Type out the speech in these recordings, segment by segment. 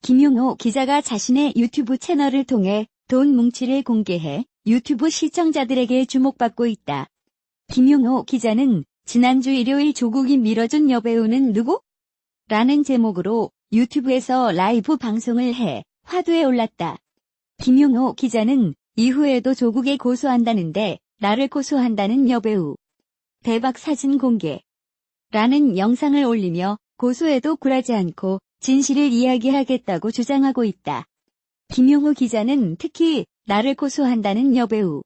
김용호 기자가 자신의 유튜브 채널을 통해 돈 뭉치를 공개해 유튜브 시청자들에게 주목받고 있다. 김용호 기자는 지난주 일요일 조국이 밀어준 여배우는 누구? 라는 제목으로 유튜브에서 라이브 방송을 해 화두에 올랐다. 김용호 기자는 이후에도 조국에 고소한다는데 나를 고소한다는 여배우. 대박 사진 공개. 라는 영상을 올리며 고소해도 굴하지 않고 진실을 이야기하겠다고 주장하고 있다. 김용호 기자는 특히 나를 고소한다는 여배우.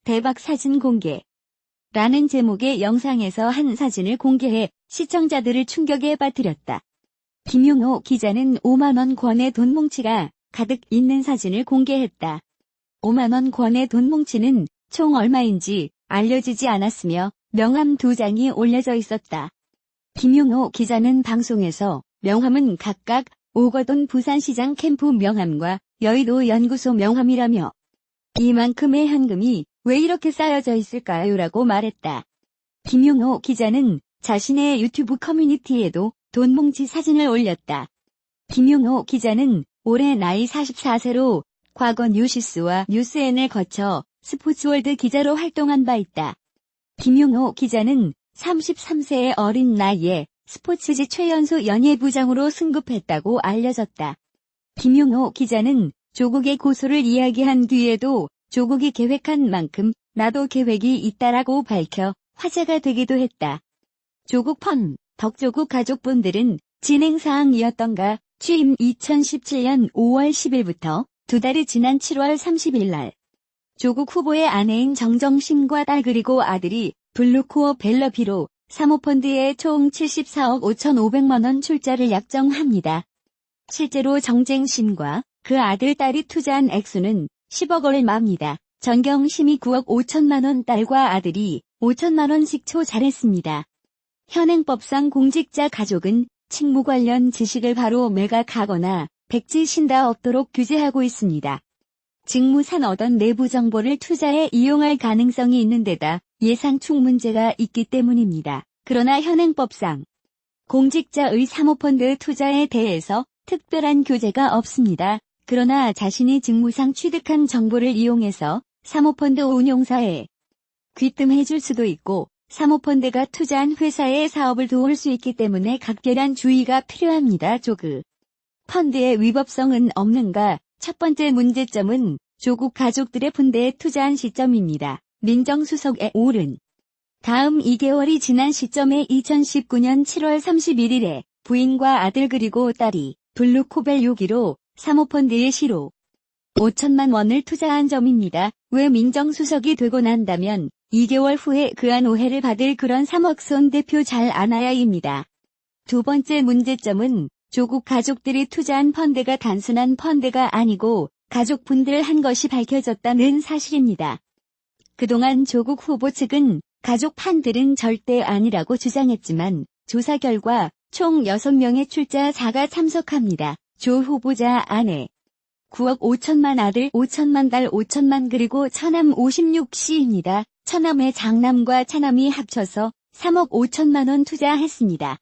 대박 사진 공개. 라는 제목의 영상에서 한 사진을 공개해 시청자들을 충격에 빠뜨렸다. 김용호 기자는 5만원 권의 돈 뭉치가 가득 있는 사진을 공개했다. 5만원 권의 돈 뭉치는 총 얼마인지 알려지지 않았으며 명함 2장이 올려져 있었다. 김용호 기자는 방송에서 명함은 각각 오거돈 부산시장 캠프 명함과 여의도 연구소 명함이라며 이만큼의 현금이 왜 이렇게 쌓여져 있을까요? 라고 말했다. 김용호 기자는 자신의 유튜브 커뮤니티에도 돈 뭉치 사진을 올렸다. 김용호 기자는 올해 나이 44세로 과거 뉴시스와 뉴스N을 거쳐 스포츠월드 기자로 활동한 바 있다. 김용호 기자는 33세의 어린 나이에 스포츠지 최연소 연예부장으로 승급했다고 알려졌다. 김용호 기자는 조국의 고소를 이야기한 뒤에도 조국이 계획한 만큼 나도 계획이 있다라고 밝혀 화제가 되기도 했다. 조국 펀, 덕조국 가족분들은 진행사항이었던가 취임 2017년 5월 10일부터 2달이 지난 7월 30일 날 조국 후보의 아내인 정정심과 딸 그리고 아들이 블루코어 벨러비로 사모펀드에 총 74억 5,500만 원 출자를 약정합니다. 실제로 정쟁심과 그 아들 딸이 투자한 액수는 10억 얼마입니다. 정경심이 9억 5천만 원, 딸과 아들이 5천만 원씩 초잘했습니다. 현행법상 공직자 가족은 직무 관련 지식을 바로 매각하거나 백지신다 없도록 규제하고 있습니다. 직무상 얻은 내부 정보를 투자에 이용할 가능성이 있는 데다 예상충 문제가 있기 때문입니다. 그러나 현행법상 공직자의 사모펀드 투자에 대해서 특별한 규제가 없습니다. 그러나 자신이 직무상 취득한 정보를 이용해서 사모펀드 운용사에 귀뜸해줄 수도 있고 사모펀드가 투자한 회사의 사업을 도울 수 있기 때문에 각별한 주의가 필요합니다. 조국 펀드의 위법성은 없는가? 첫 번째 문제점은 조국 가족들의 펀드에 투자한 시점입니다. 민정수석에 오른 다음 2개월이 지난 시점에 2019년 7월 31일에 부인과 아들 그리고 딸이 블루코벨 6기로 사모펀드에 시로 5천만 원을 투자한 점입니다. 왜 민정수석이 되고 난다면 2개월 후에 그한 오해를 받을 그런 3억 손 대표 잘 아나야입니다. 두 번째 문제점은 조국 가족들이 투자한 펀드가 단순한 펀드가 아니고 가족분들 한 것이 밝혀졌다는 사실입니다. 그동안 조국 후보 측은 가족 펀드는 절대 아니라고 주장했지만 조사 결과 총 6명의 출자자가 참석합니다. 조 후보자 아내 9억 5천만 아들 5천만 딸 5천만 그리고 처남 56씨입니다. 처남의 장남과 차남이 합쳐서 3억 5천만 원 투자했습니다.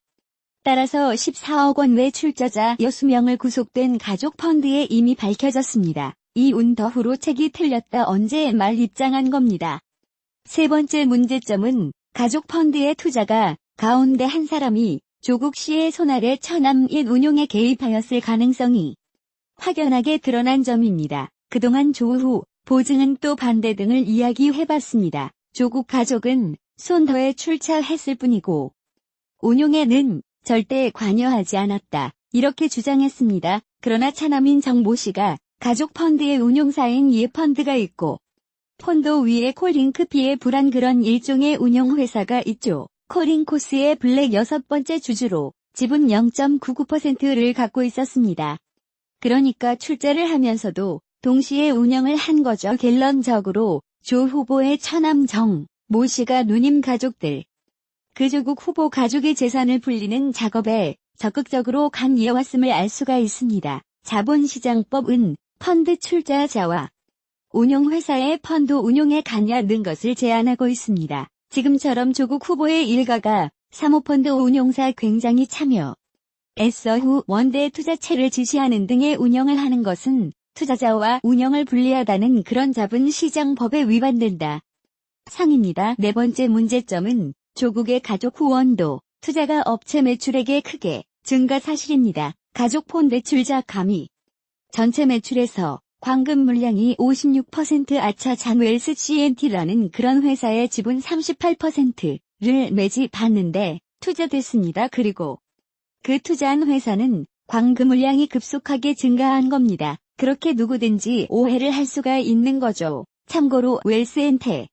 따라서 14억 원 외 출자자 6명을 구속된 가족 펀드에 이미 밝혀졌습니다. 이운 더후로 책이 틀렸다 언제 말 입장한 겁니다. 세 번째 문제점은 가족 펀드의 투자가 가운데 한 사람이 조국 씨의 손아래 처남 일 운용에 개입하였을 가능성이 확연하게 드러난 점입니다. 그동안 조후 보증은 또 반대 등을 이야기해봤습니다. 조국 가족은 손더에 출자했을 뿐이고 운용에는 절대 관여하지 않았다. 이렇게 주장했습니다. 그러나 차남인 정모 씨가 가족 펀드의 운용사인 예펀드가 있고 펀드 위에 콜링크피에 불한 그런 일종의 운용회사가 있죠. 콜링코스의 블랙 6번째 주주로 지분 0.99%를 갖고 있었습니다. 그러니까 출자를 하면서도 동시에 운영을 한 거죠. 결론적으로 조 후보의 처남 모 씨가 누님 가족들 그 조국 후보 가족의 재산을 불리는 작업에 적극적으로 관여해왔음을 알 수가 있습니다. 자본시장법은 펀드 출자자와 운용회사의 펀드 운용에 관여하는 것을 제한하고 있습니다. 지금처럼 조국 후보의 일가가 사모펀드 운용사 굉장히 참여 애써 후 원대 투자체를 지시하는 등의 운영을 하는 것은 투자자와 운영을 분리하다는 그런 자본시장법에 위반된다. 상입니다. 네 번째 문제점은 조국의 가족 후원도 투자가 업체 매출액의 크게 증가 사실입니다. 가족 펀드 출자 감이 전체 매출에서 광금 물량이 56% 아차장 웰스 CNT라는 그런 회사의 지분 38%를 매집받는데 투자됐습니다. 그리고 그 투자한 회사는 광금 물량이 급속하게 증가한 겁니다. 그렇게 누구든지 오해를 할 수가 있는 거죠. 참고로 웰스엔테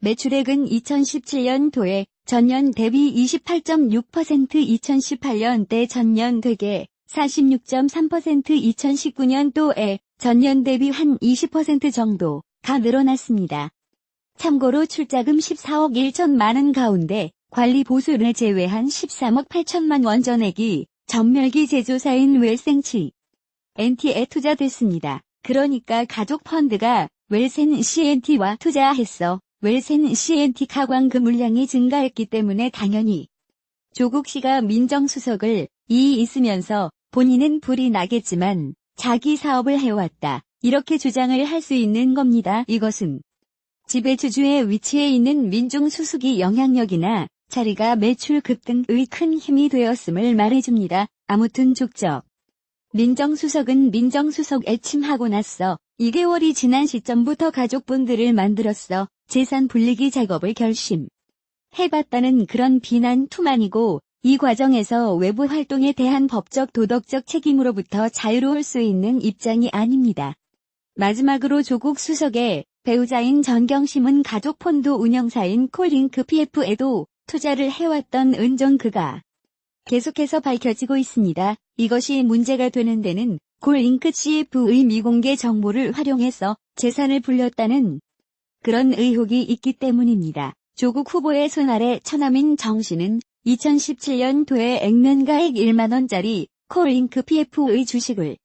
매출액은 2017년도에 전년 대비 28.6%, 2018년대 전년 대개 46.3%, 2019년도에 전년 대비 한 20% 정도가 늘어났습니다. 참고로 출자금 14억 1천만 원 가운데 관리 보수를 제외한 13억 8천만 원 전액이 전멸기 제조사인 웰센치 NT에 투자됐습니다. 그러니까 가족 펀드가 웰센 CNT와 투자했어. 웰센 CNT가 광금 물량이 증가했기 때문에 당연히 조국 씨가 민정수석을 있으면서 본인은 불이 나겠지만 자기 사업을 해왔다. 이렇게 주장을 할 수 있는 겁니다. 이것은 지배주주의 위치에 있는 민정수석이 영향력이나 자리가 매출 급등의 큰 힘이 되었음을 말해줍니다. 아무튼 족적 민정수석은 민정수석에 침하고 났어. 2개월이 지난 시점부터 가족분들을 만들었어. 재산 불리기 작업을 결심해봤다는 그런 비난 투만이고 이 과정에서 외부 활동에 대한 법적 도덕적 책임으로부터 자유로울 수 있는 입장이 아닙니다. 마지막으로 조국 수석의 배우자인 전경심은 가족펀드 운영사인 콜링크 PF에도 투자를 해왔던 은정 그가 계속해서 밝혀지고 있습니다. 이것이 문제가 되는 데는 콜링크 CF의 미공개 정보를 활용해서 재산을 불렸다는 그런 의혹이 있기 때문입니다. 조국 후보의 손 아래 처남인 정 씨는 2017년도에 액면가액 1만원짜리 콜링크 PF의 주식을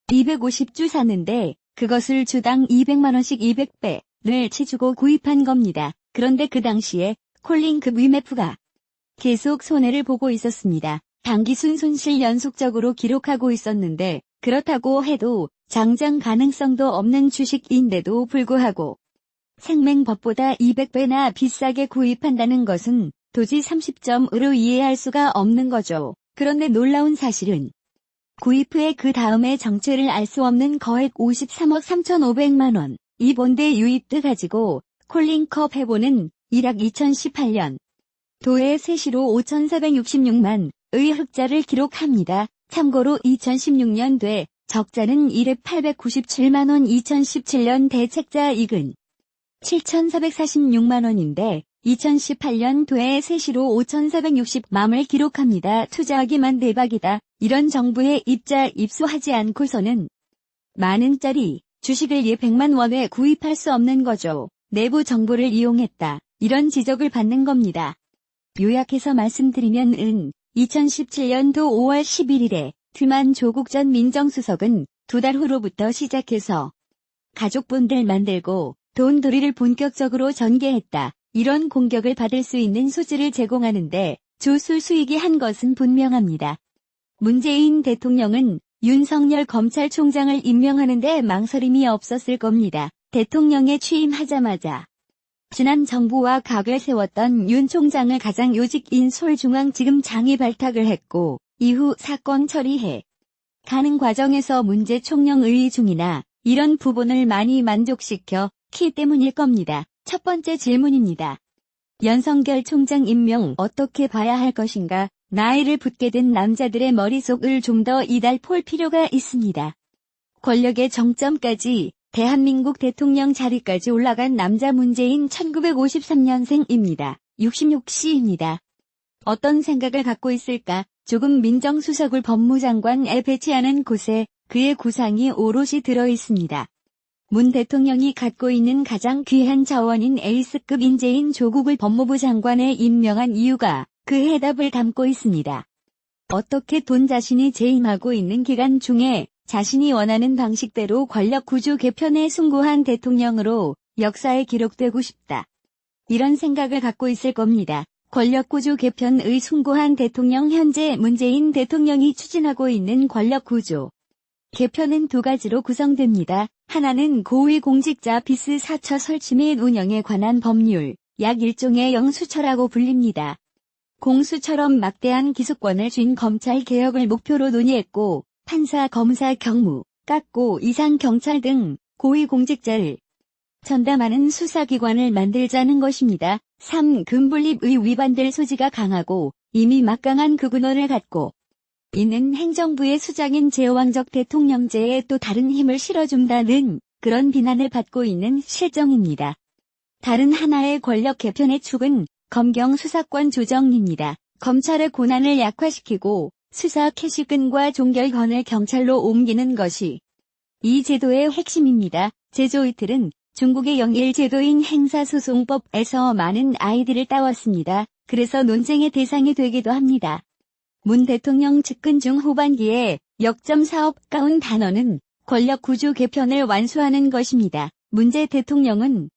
250주 샀는데 그것을 주당 200만원씩 200배를 치주고 구입한 겁니다. 그런데 그 당시에 콜링크 위메프가 계속 손해를 보고 있었습니다. 단기순 손실 연속적으로 기록하고 있었는데 그렇다고 해도 장장 가능성도 없는 주식인데도 불구하고 생명법보다 200배나 비싸게 구입한다는 것은 도지 30점으로 이해할 수가 없는 거죠. 그런데 놀라운 사실은 구입 후에 그 다음에 정체를 알 수 없는 거액 53억 3,500만 원 이 본대 유입도 가지고 콜링컵 해보는 1학 2018년 도의 세시로 5,466만의 흑자를 기록합니다. 참고로 2016년도에 적자는 1회 897만원 2017년 대책자 이익은 7,446만원인데 2018년도에 세시로 5,460만을 기록합니다. 투자하기만 대박이다. 이런 정부의 입자 입수하지 않고서는 만원짜리 주식을 100만 원에 구입할 수 없는 거죠. 내부 정보를 이용했다. 이런 지적을 받는 겁니다. 요약해서 말씀드리면 2017년도 5월 11일에 트만 조국 전 민정수석은 2달 후로부터 시작해서 가족분들 만들고 돈벌이를 본격적으로 전개했다. 이런 공격을 받을 수 있는 소지를 제공하는데 조술 수익이 한 것은 분명합니다. 문재인 대통령은 윤석열 검찰총장을 임명하는데 망설임이 없었을 겁니다. 대통령에 취임하자마자 지난 정부와 각을 세웠던 윤 총장을 가장 요직인 서울중앙지검장이 발탁을 했고 이후 사건 처리해 가는 과정에서 문제 총령 의의 중이나 이런 부분을 많이 만족시켜 키 때문일 겁니다. 첫 번째 질문입니다. 연성결 총장 임명 어떻게 봐야 할 것인가? 나이를 붙게 된 남자들의 머릿속을 좀 더 이달볼 필요가 있습니다. 권력의 정점까지 대한민국 대통령 자리까지 올라간 남자 문재인 1953년생입니다. 66세입니다. 어떤 생각을 갖고 있을까? 조금 민정수석을 법무장관에 배치하는 곳에 그의 구상이 오롯이 들어있습니다. 문 대통령이 갖고 있는 가장 귀한 자원인 에이스급 인재인 조국을 법무부 장관에 임명한 이유가 그 해답을 담고 있습니다. 어떻게 돈 자신이 재임하고 있는 기간 중에 자신이 원하는 방식대로 권력 구조 개편에 승고한 대통령으로 역사에 기록되고 싶다. 이런 생각을 갖고 있을 겁니다. 권력구조 개편의 숭고한 대통령. 현재 문재인 대통령이 추진하고 있는 권력구조 개편은 두 가지로 구성됩니다. 하나는 고위공직자 비스 사처 설치 및 운영에 관한 법률, 약 일종의 영수처라고 불립니다. 공수처럼 막대한 기소권을 쥔 검찰 개혁을 목표로 논의했고, 판사, 검사, 경무, 깎고 이상 경찰 등 고위공직자를 전담하는 수사기관을 만들자는 것입니다. 3. 금분립의 위반될 소지가 강하고 이미 막강한 그 근원을 갖고 있는 행정부의 수장인 제왕적 대통령제에 또 다른 힘을 실어준다는 그런 비난을 받고 있는 실정입니다. 다른 하나의 권력 개편의 축은 검경 수사권 조정입니다. 검찰의 권한을 약화시키고 수사 캐시권과 종결권을 경찰로 옮기는 것이 이 제도의 핵심입니다. 제조이틀은 중국의 영일 제도인 행사소송법에서 많은 아이디를 따왔습니다. 그래서 논쟁의 대상이 되기도 합니다. 문 대통령 측근 중 후반기에 역점 사업 가운 단어는 권력구조 개편을 완수하는 것입니다. 문재 대통령은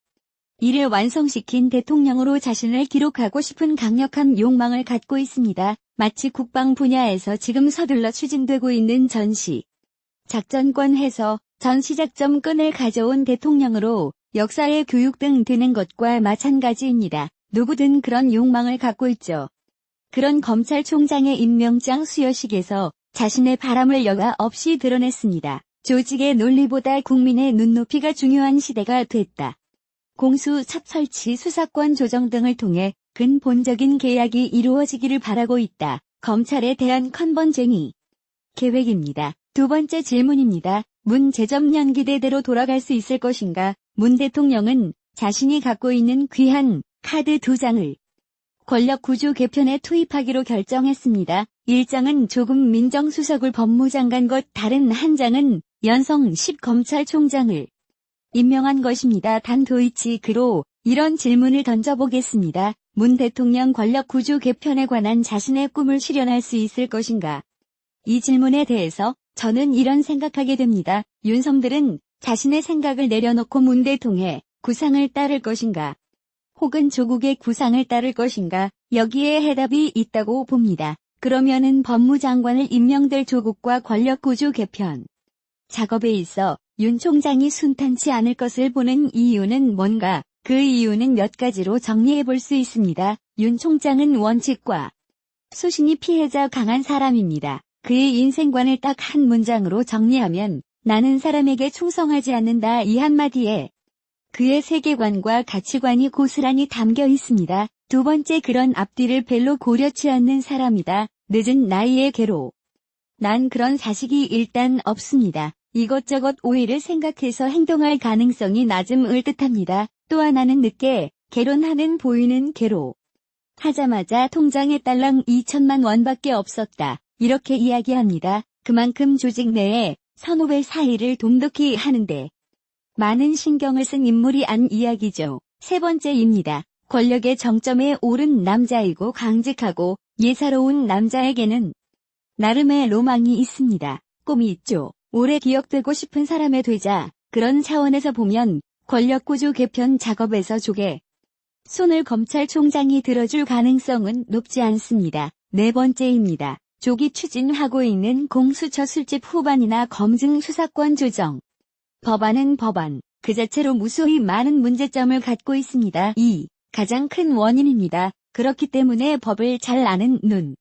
이를 완성시킨 대통령으로 자신을 기록하고 싶은 강력한 욕망을 갖고 있습니다. 마치 국방 분야에서 지금 서둘러 추진되고 있는 전시 작전권 해서 전시작전권을 가져온 대통령으로 역사의 교육 등 되는 것과 마찬가지입니다. 누구든 그런 욕망을 갖고 있죠. 그런 검찰총장의 임명장 수여식에서 자신의 바람을 여과 없이 드러냈습니다. 조직의 논리보다 국민의 눈높이가 중요한 시대가 됐다. 공수처 설치, 수사권 조정 등을 통해 근본적인 개혁이 이루어지기를 바라고 있다. 검찰에 대한 컨번쟁이 계획입니다. 두 번째 질문입니다. 문 재점 연기대대로 돌아갈 수 있을 것인가? 문 대통령은 자신이 갖고 있는 귀한 카드 두 장을 권력구조 개편에 투입하기로 결정했습니다. 1장은 조금 민정수석을 법무장관 것, 다른 한 장은 연성 10 검찰총장을 임명한 것입니다. 단 도이치 그로 이런 질문을 던져보겠습니다. 문 대통령 권력구조 개편에 관한 자신의 꿈을 실현할 수 있을 것인가? 이 질문에 대해서 저는 이런 생각하게 됩니다. 윤석열은 자신의 생각을 내려놓고 문 대통령의 구상을 따를 것인가? 혹은 조국의 구상을 따를 것인가? 여기에 해답이 있다고 봅니다. 그러면은 법무장관을 임명될 조국과 권력구조 개편 작업에 있어 윤 총장이 순탄치 않을 것을 보는 이유는 뭔가? 그 이유는 몇 가지로 정리해 볼 수 있습니다. 윤 총장은 원칙과 소신이 피해자 강한 사람입니다. 그의 인생관을 딱 한 문장으로 정리하면 나는 사람에게 충성하지 않는다, 이 한마디에 그의 세계관과 가치관이 고스란히 담겨 있습니다. 두 번째, 그런 앞뒤를 별로 고려치 않는 사람이다. 늦은 나이에 괴로 난 그런 자식이 일단 없습니다. 이것저것 오해를 생각해서 행동할 가능성이 낮음을 뜻합니다. 또 하나는 늦게 개론하는 보이는 괴로 하자마자 통장에 달랑 2천만 원밖에 없었다. 이렇게 이야기합니다. 그만큼 조직 내에 선후배 사이를 돈독히 하는데 많은 신경을 쓴 인물이 안 이야기죠. 세 번째입니다. 권력의 정점에 오른 남자이고 강직하고 예사로운 남자에게는 나름의 로망이 있습니다. 꿈이 있죠. 오래 기억되고 싶은 사람이 되자. 그런 차원에서 보면 권력구조 개편 작업에서 조계 손을 검찰총장이 들어줄 가능성은 높지 않습니다. 네 번째입니다. 조기 추진하고 있는 공수처 술집 후반이나 검증 수사권 조정 법안은 법안 그 자체로 무수히 많은 문제점을 갖고 있습니다. 이 가장 큰 원인입니다. 그렇기 때문에 법을 잘 아는 눈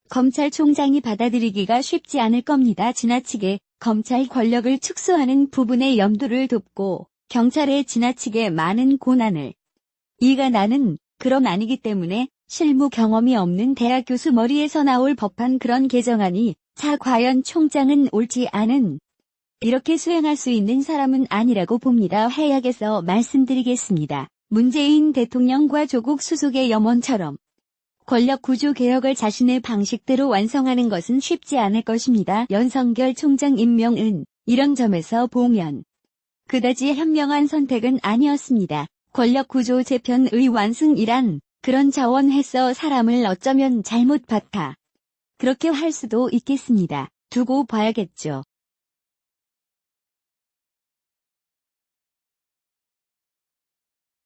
검찰총장이 받아들이기가 쉽지 않을 겁니다. 지나치게 검찰 권력을 축소하는 부분에 염두를 뒀고 경찰에 지나치게 많은 고난을 이가 나는 그런 아니기 때문에 실무 경험이 없는 대학 교수 머리에서 나올 법한 그런 개정안이 과연 총장은 옳지 않은 이렇게 수행할 수 있는 사람은 아니라고 봅니다. 해약에서 말씀드리겠습니다. 문재인 대통령과 조국 수석의 염원처럼 권력구조 개혁을 자신의 방식대로 완성하는 것은 쉽지 않을 것입니다. 윤석열 총장 임명은 이런 점에서 보면 그다지 현명한 선택은 아니었습니다. 권력구조 재편의 완승이란 그런 자원해서 사람을 어쩌면 잘못 봤다. 그렇게 할 수도 있겠습니다. 두고 봐야겠죠.